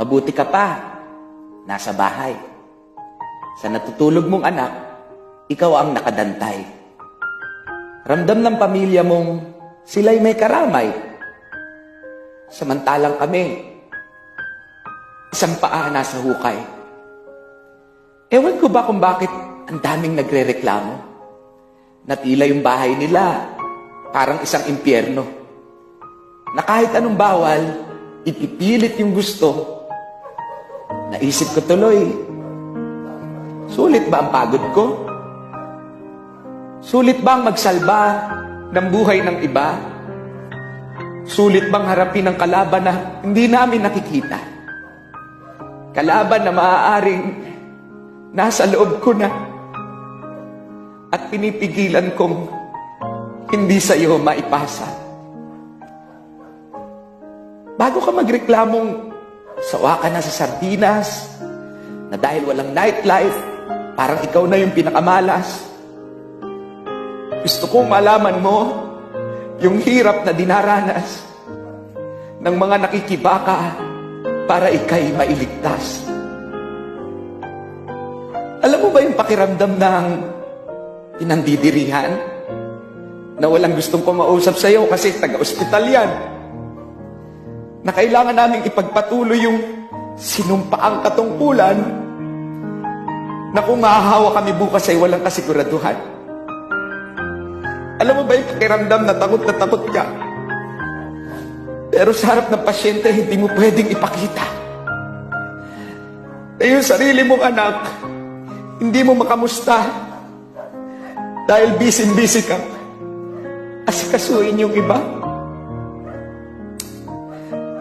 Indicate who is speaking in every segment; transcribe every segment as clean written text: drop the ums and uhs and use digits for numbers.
Speaker 1: Mabuti ka pa, nasa bahay. Sa natutulog mong anak, ikaw ang nakadantay. Ramdam ng pamilya mong sila'y may karamay. Samantalang kami, isang paa nasa hukay. Ewan ko ba kung bakit ang daming nagrereklamo na tila yung bahay nila parang isang impyerno, na kahit anong bawal, ipipilit yung gusto. Naisip ko tuloy, sulit ba ang pagod ko? Sulit bang magsalba ng buhay ng iba? Sulit bang harapin ang kalaban na hindi namin nakikita? Kalaban na maaaring nasa loob ko na at pinipigilan kong hindi sa iyo maipasa. Bago ka magreklamong sawa ka na sa sardinas, na dahil walang nightlife, parang ikaw na yung pinakamalas. Gusto kong malaman mo yung hirap na dinaranas ng mga nakikibaka para ika'y mailigtas. Alam mo ba yung pakiramdam ng pinandidirihan? Na walang gustong kumausap sa'yo kasi taga-ospital yan. Na kailangan naming ipagpatuloy yung sinumpaang katungkulan na kung mahahawa kami bukas ay walang kasiguraduhan. Alam mo ba yung pakiramdam na takot ka? Pero sa harap ng pasyente, hindi mo pwedeng ipakita na yung sarili mong anak, hindi mo makamusta dahil busy-busy ka asikasuhin yung iba.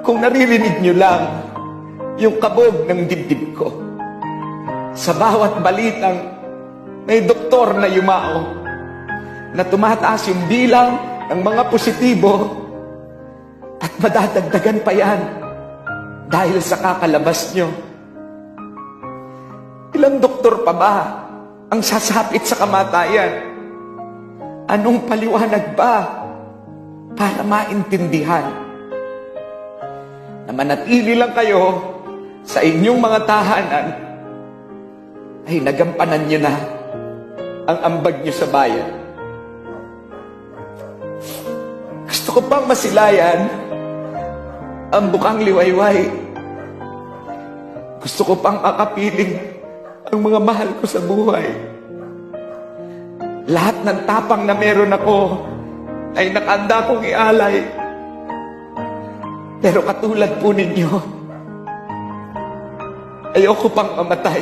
Speaker 1: Kung naririnig nyo lang yung kabog ng dibdib ko sa bawat balitang may doktor na yumao na tumataas yung bilang ng mga positibo at madadagdagan pa yan dahil sa kakalabas nyo. Ilang doktor pa ba ang sasapit sa kamatayan? Anong paliwanag ba para maintindihan na manatili lang kayo sa inyong mga tahanan ay nagampanan nyo na ang ambag nyo sa bayan? Gusto ko pang masilayan ang bukang liwayway. Gusto ko pang akapiling ang mga mahal ko sa buhay. Lahat ng tapang na meron ako ay nakanda kong ialay. Pero katulad po ninyo, ayoko pang mamatay.